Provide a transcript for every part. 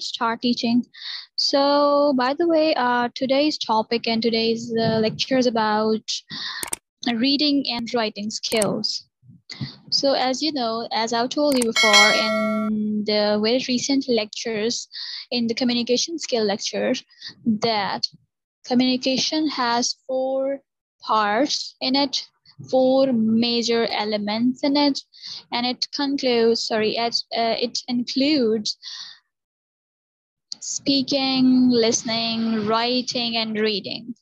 start teaching. So, by the way, today's topic and today's lecture is about reading and writing skills. So, as you know, as I've told you before in the very recent lectures, in the communication skill lecture, that communication has 4 parts in it, 4 major elements in it, and it includes speaking, listening, writing, and reading.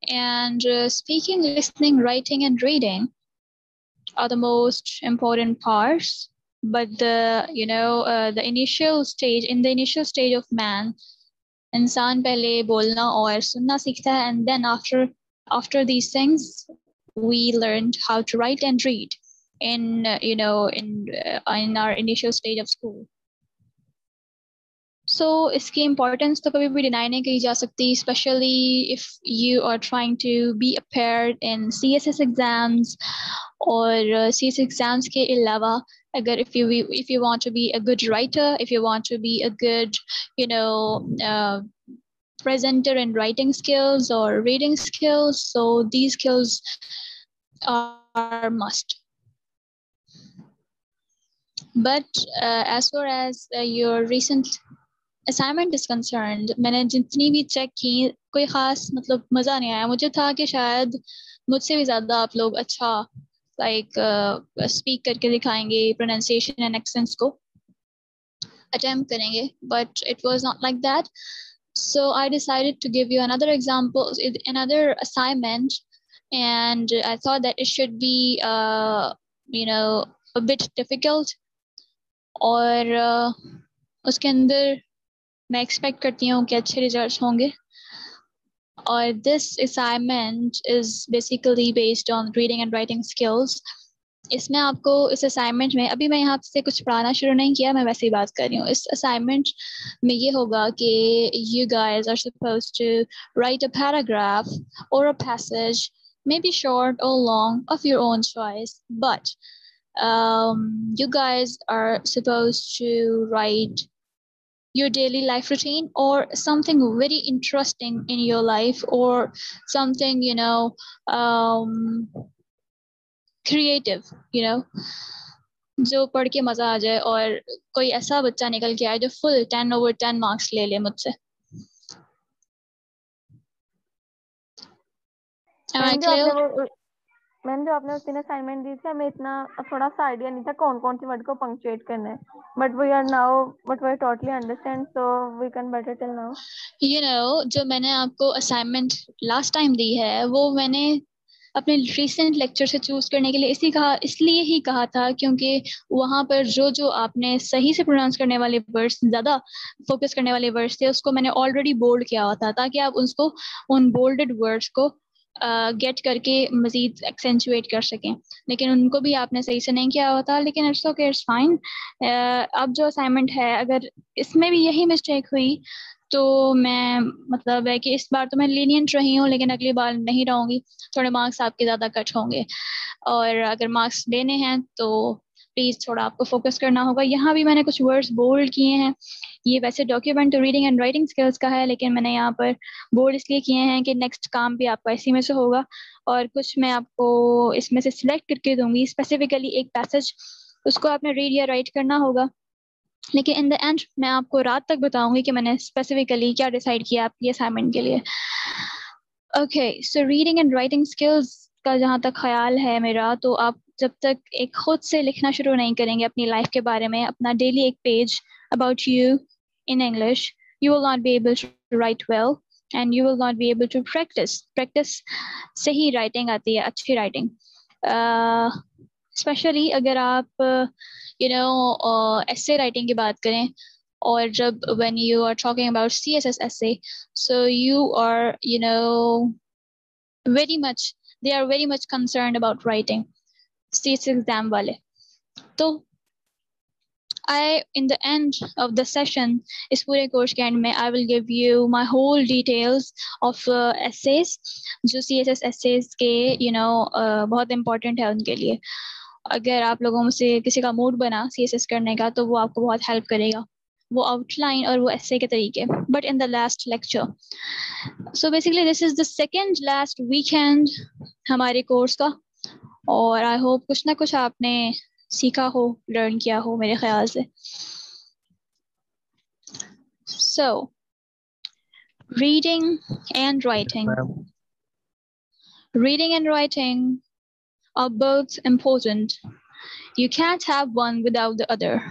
And speaking, listening, writing, and reading are the most important parts. But the initial stage of man, इंसान पहले बोलना और सुनना सीखता है, and then after these things we learned how to write and read in our initial stage of school. So इसकी importance तो कभी भी deny नहीं की जा सकती, especially if you are trying to be prepared in CSS exams or CSS exams के अलावा अगर if you want to be a good writer, if you want to be a good presenter in writing skills or reading skills, so these skills are must. But as far as your recent assignment is concerned, मैंने जितनी भी check की कोई खास मतलब मज़ा नहीं आया. मुझे था कि शायद मुझसे भी ज़्यादा आप लोग अच्छा स्पीक करके दिखाएंगे, pronunciation and accents को attempt करेंगे, but it was not like that. So I decided to give you another example, another assignment, and I thought that it should be a bit difficult. और उसके अंदर मैं expect करती हूँ कि अच्छे रिजल्ट्स होंगे. और this assignment is basically based on reading and writing skills. इसमें आपको इस असाइनमेंट में, अभी मैं यहाँ से कुछ पढ़ाना शुरू नहीं किया, मैं वैसे ही बात कर रही हूँ. इस असाइनमेंट में ये होगा कि you guys are supposed to write a paragraph or a passage, maybe short or long, of your own choice, but you guys are supposed to write your daily life routine or something very interesting in your life or something creative, जो पढ़ के मजा आ जाए और कोई ऐसा बच्चा निकल के आए जो full 10/10 मार्क्स ले ले मुझसे. Am I clear? मैम जो आपने उस दिन असाइनमेंट दी थी, हमें इतना थोड़ा सा आइडिया नहीं था कौन कौन सी वर्ड को पंक्चुएट करना है, but we totally understand, so we can better till now. जो मैंने आपको असाइनमेंट लास्ट टाइम दी है वो मैंने अपने रिसेंट लेक्चर से चूज करने के लिए इसलिए ही कहा था क्योंकि वहाँ पर जो आपने सही से प्रोनाउंस करने वाले वर्ड्स, ज़्यादा फोकस करने वाले वर्ड्स थे, उसको मैंने ऑलरेडी बोल्ड किया हुआ था ताकि आप उसको उन बोल्डेड वर्ड्स को गेट करके मज़ीद एक्सेंचुएट कर सकें. लेकिन उनको भी आपने सही से नहीं किया होता, लेकिन इट्स ओके, इट्स फाइन. अब जो असाइनमेंट है अगर इसमें भी यही मिस्टेक हुई तो मैं मतलब है कि इस बार तो मैं लीनियंट रही हूँ, लेकिन अगली बार नहीं रहूँगी, थोड़े मार्क्स आपके ज़्यादा कट होंगे. और अगर मार्क्स लेने हैं तो प्लीज़ थोड़ा आपको फोकस करना होगा. यहाँ भी मैंने कुछ वर्ड्स बोल्ड किए हैं. ये वैसे document reading and writing skills का है, लेकिन मैंने यहाँ पर बोल्ड इसलिए किए हैं कि नेक्स्ट काम भी आपका इसी में से होगा. और कुछ मैं आपको इसमें से सिलेक्ट करके दूंगी स्पेसिफिकली एक पैसेज, उसको आपने रीड या राइट करना होगा. लेकिन इन द एंड मैं आपको रात तक बताऊंगी कि मैंने स्पेसिफिकली क्या डिसाइड किया आपकी असाइनमेंट के लिए. Okay, so reading and writing skills का जहाँ तक ख्याल है मेरा, तो आप जब तक एक खुद से लिखना शुरू नहीं करेंगे अपनी लाइफ के बारे में, अपना डेली एक page about you in English, you will not be able to write well and you will not be able to practice से ही writing आती है, अच्छी writing. स्पेशली अगर आप essay writing की बात करें, और जब when you are talking about CSS essay, so you are they are very much concerned about writing CSS exam वाले. तो in the end of the session, इस पूरे कोर्स के एंड में I will give you my whole details of essays जो CSS essays के बहुत important है उनके लिए. अगर आप लोगों में से किसी का मूड बना CSS करने का तो वो आपको बहुत हेल्प करेगा. वो outline और वो essay के तरीके, but in the last lecture. So basically this is the second last weekend हमारे course का, और I hope कुछ ना कुछ आपने सीखा हो, learn किया हो मेरे ख्याल से. So reading and writing. Reading and writing are both important. You can't have one without the other.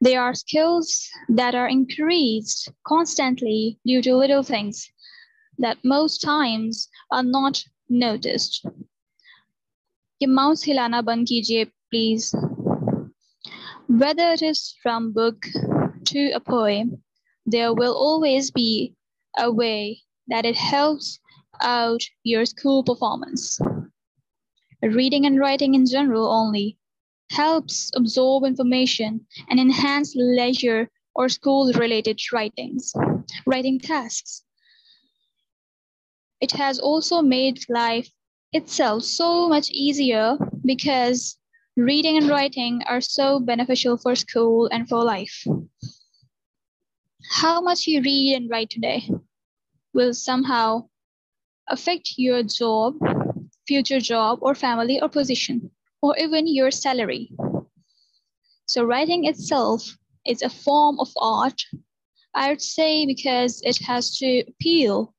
They are skills that are increased constantly due to little things that most times are not noticed. Ye mouse hilana band kijiye, please. Whether it is from book to a poem, there will always be a way that it helps out your school performance. Reading and writing in general only helps absorb information and enhance leisure or school-related writing tasks. It has also made life itself so much easier because reading and writing are so beneficial for school and for life. How much you read and write today will somehow affect your job, future job or family or position, or even your salary. So writing itself is a form of art, I would say, because it has to appeal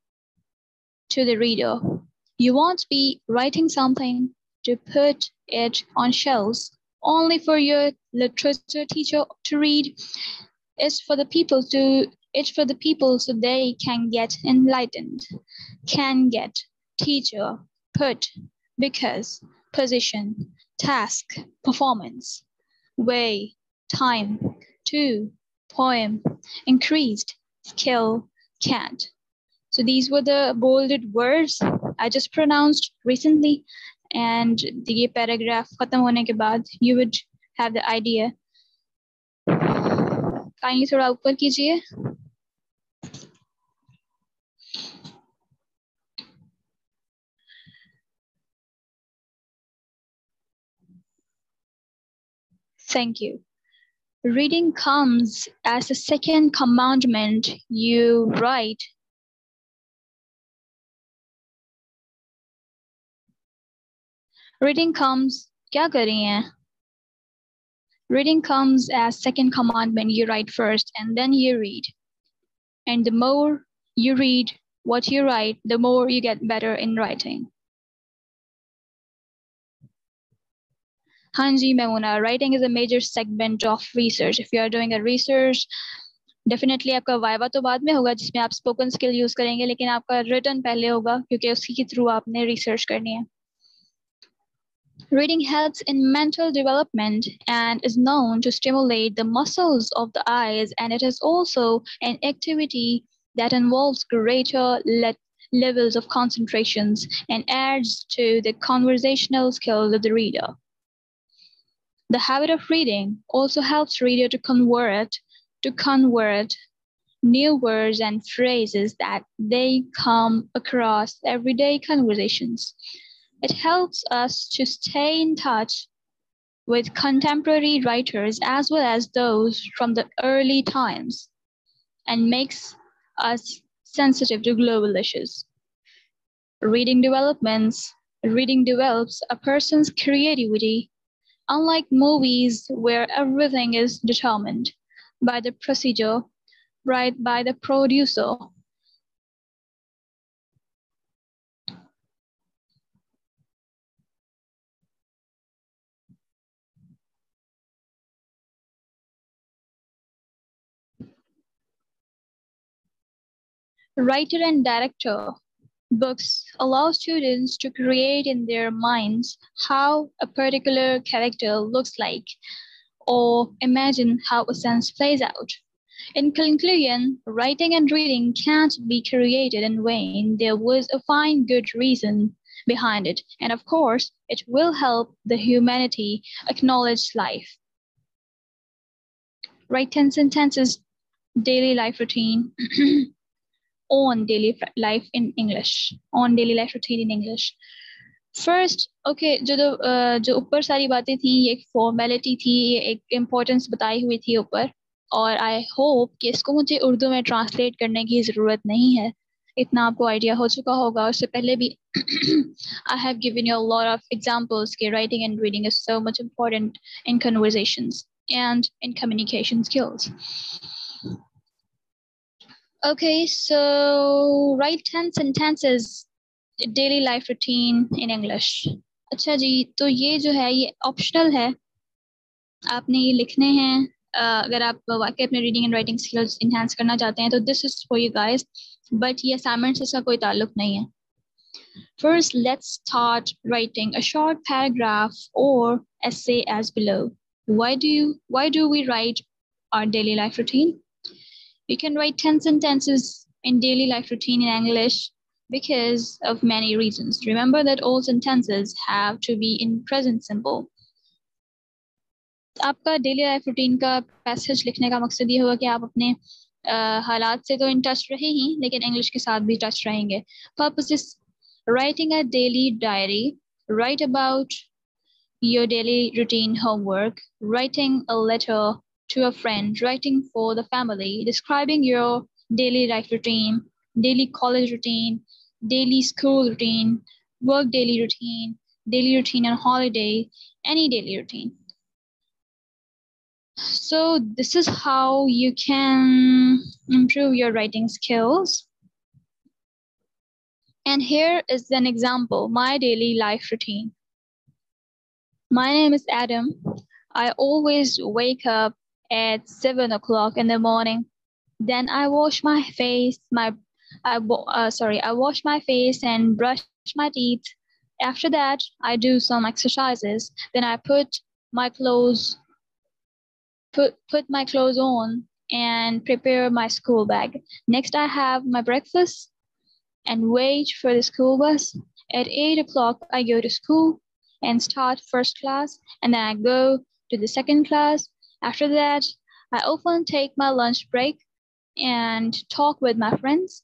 to the reader. You won't be writing something to put it on shelves only for your literature teacher to read. It's for the people so they can get enlightened, can get teacher, put, because, position, task, performance, way, time, to, poem, increased, skill, can't. So these were the bolded words I just pronounced recently, and the paragraph khatam hone ke baad you would have the idea. Kindly thoda upar kijiye. Thank you. Reading comes as a second commandment. You write. Reading comes, kya kar rahi hain? Reading comes as second commandment. You write first and then you read. And the more you read what you write, the more you get better in writing. Hanji Memuna, writing is a major segment of research. If you are doing a research, definitely आपका viva तो बाद में होगा जिसमें आप spoken skill use करेंगे, लेकिन आपका written पहले होगा क्योंकि उसकी के through आपने research करनी है. Reading helps in mental development and is known to stimulate the muscles of the eyes, and it is also an activity that involves greater levels of concentrations and adds to the conversational skills of the reader. The habit of reading also helps reader to convert new words and phrases that they come across everyday conversations. It helps us to stay in touch with contemporary writers as well as those from the early times and makes us sensitive to global issues. Reading develops a person's creativity, unlike movies where everything is determined by the procedure, right, by the producer. Writer and director books allow students to create in their minds how a particular character looks like or imagine how a sense plays out. In conclusion, writing and reading can't be created in vain. There was a fine good reason behind it, and of course, it will help the humanity acknowledge life. Write 10 sentences, daily life routine. On daily life in English, on daily life routine in English. First, okay, जो ऊपर सारी बातें थी, ये एक formality थी, ये एक इम्पोर्टेंस बताई हुई थी ऊपर. और आई होप कि इसको मुझे उर्दू में ट्रांसलेट करने की ज़रूरत नहीं है, इतना आपको आइडिया हो चुका होगा। उससे पहले भी I have given you a lot of examples कि writing and reading is so much important in conversations and in communication skills. Okay, so write 10 sentences daily life routine in English. अच्छा जी, तो ये जो है ये ऑप्शनल है, आपने ये लिखने हैं। अगर आप वाकई अपने reading and writing skills enhance करना चाहते हैं तो this is for you guys, but ये असाइनमेंट से इसका कोई ताल्लुक नहीं है। First, let's start writing a short paragraph or essay as below. Why do we write our daily life routine? You can write 10 sentences in daily life routine in English because of many reasons. Remember that all sentences have to be in present simple. आपका daily life routine का passage लिखने का मकसद ये होगा कि आप अपने हालात से तो इन टच रहे ही, लेकिन इंग्लिश के साथ भी टच रहेंगे। Purpose is writing a daily diary, right about your daily routine homework, writing a letter to a friend, writing for the family, describing your daily life routine, daily college routine, daily school routine, work daily routine on holiday, any daily routine. So this is how you can improve your writing skills. And here is an example, my daily life routine. My name is Adam. I always wake up at 7 o'clock in the morning. Then I wash my face, I wash my face and brush my teeth. After that, I do some exercises. Then I put my clothes on and prepare my school bag. Next, I have my breakfast and wait for the school bus. At 8 o'clock, I go to school and start first class, and then I go to the second class. After that, I often take my lunch break and talk with my friends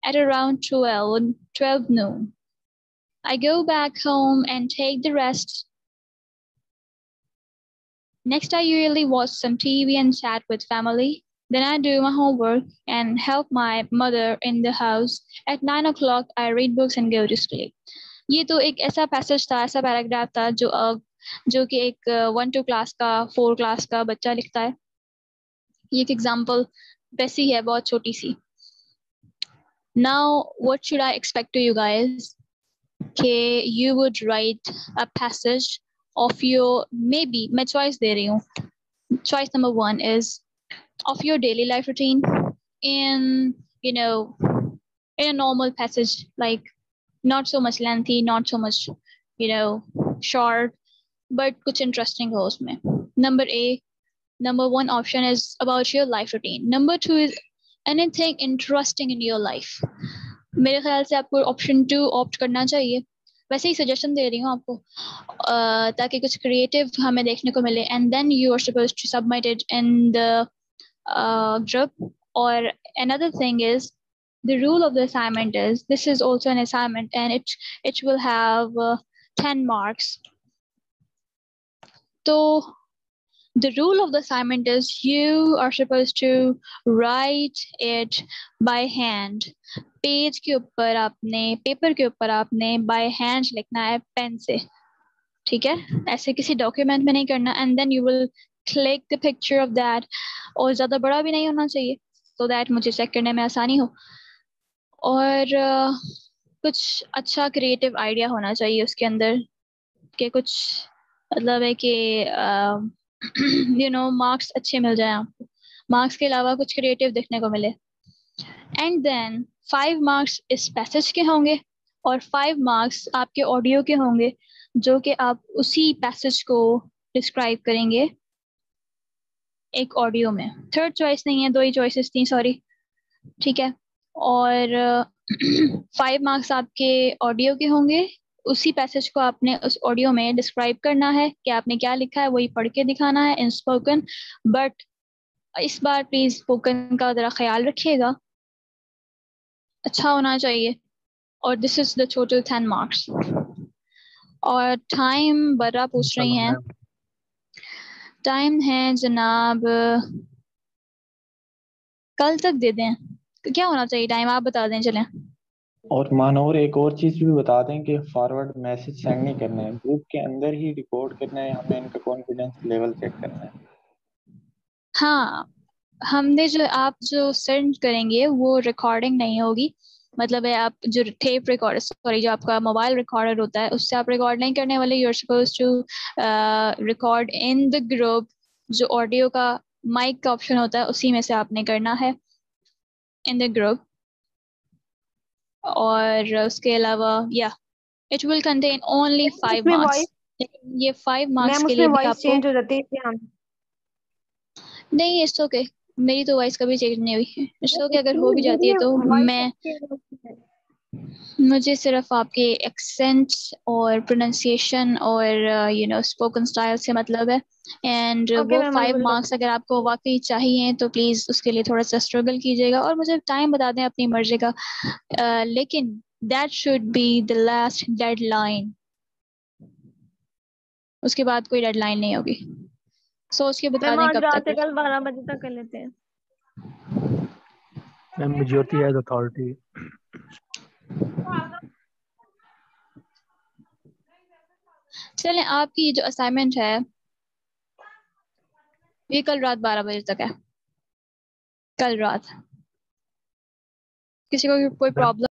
at around 12 noon. I go back home and take the rest. Next, I usually watch some TV and chat with family. Then I do my homework and help my mother in the house. At 9 o'clock, I read books and go to sleep. ये तो एक ऐसा passage था, ऐसा paragraph था जो कि एक 1-2 क्लास का 4 क्लास का बच्चा लिखता है। ये एक एग्जांपल वैसी है, बहुत छोटी सी। Now what should I expect to you guys? कि you would write a passage of your, maybe मैं choice दे रही हूँ। Choice number 1 is of your daily life routine in a normal passage, like not so much lengthy, not so much short, but kuch interesting ho usme. Number 1 option is about your life routine. Number 2 is anything interesting in your life. मेरे ख्याल से आपको option 2 opt करना चाहिए। वैसे ही suggestion दे रही हूँ आपको ताकि कुछ क्रिएटिव हमें देखने को मिले, and then you are supposed to submit it in the group. Or another thing is, the rule of the assignment is, this is also an assignment and it will have 10 marks. So the rule of the assignment is you are supposed to write it by hand. Page के ऊपर आपने, paper के ऊपर आपने by hand लिखना है pen से, ठीक है? ऐसे किसी डॉक्यूमेंट में नहीं करना। and then you will click the picture of that, और ज़्यादा बड़ा भी नहीं होना चाहिए so that मुझे चेक करने में आसानी हो, और कुछ अच्छा क्रिएटिव आइडिया होना चाहिए उसके अंदर, कि कुछ मतलब है कि मार्क्स अच्छे मिल जाए आपको, मार्क्स के अलावा कुछ क्रिएटिव देखने को मिले। एंड देन 5 मार्क्स इस पैसेज के होंगे और 5 मार्क्स आपके ऑडियो के होंगे, जो कि आप उसी पैसेज को डिस्क्राइब करेंगे एक ऑडियो में। थर्ड चॉइस नहीं है, 2 ही चॉइसेस थी, सॉरी, ठीक है। और 5 मार्क्स आपके ऑडियो के होंगे, उसी पैसेज को आपने उस ऑडियो में डिस्क्राइब करना है कि आपने क्या लिखा है, वही पढ़ के दिखाना है इन स्पोकन। बट इस बार प्लीज स्पोकन का जरा ख्याल रखिएगा, अच्छा होना चाहिए। और this is the total 10 marks. और टाइम बरा पूछ रही हैं, टाइम है जनाब कल तक दे दें? क्या होना चाहिए टाइम, आप बता दें चलें. اور مانور ایک اور چیز بھی بتا دیں کہ فارورڈ میسج سینڈ نہیں کرنا ہے, گروپ کے اندر ہی ریکارڈ کرنا ہے, ہمیں ان کا کانفیڈنس لیول چیک کرنا ہے. ہاں ہم نے جو آپ جو سینڈ کریں گے وہ ریکارڈنگ نہیں ہوگی. مطلب ہے آپ جو ٹیپ ریکارڈر سوری جو آپ کا موبائل ریکارڈر ہوتا ہے اس سے آپ ریکارڈ نہیں کرنے والے. You are suppose to record in the group. جو آڈیو کا مائک کا آپشن ہوتا ہے اسی میں سے آپ نے کرنا ہے ان دا گروپ. اور اس کے علاوہ یا it will contain only 5 marks. یہ 5 مارکس میم کے اس لیے میں بھی وائس آپ کو چینج ہو جاتی ہے. نہیں اٹس اوکے. میری تو وائس کبھی چینج نہیں ہوئی. اٹس اوکے اگر ہو بھی جاتی ہے تو میں مجھے صرف آپ کے ایکسینٹ اور پروننسیشن اور اسپوکن اسٹائل سے مطلب ہے. اینڈ وہ 5 مارکس اگر آپ کو واقعی چاہیے تو پلیز اس کے لیے تھوڑا سا اسٹرگل کیجیے گا اور مجھے ٹائم بتا دیں اپنی مرضی کا. لیکن that should be the last deadline. اس کے بعد کوئی ڈیڈ لائن نہیں ہوگی. سوچ کے بتا دیں کب تک. 12 بجے تک کر لیتے ہیں. میم میجورٹی ہیز اتھارٹی. چلیں آپ کی جو اسائنمنٹ ہے یہ کل رات 12 بجے تک ہے. کل رات کسی کو کوئی پرابلم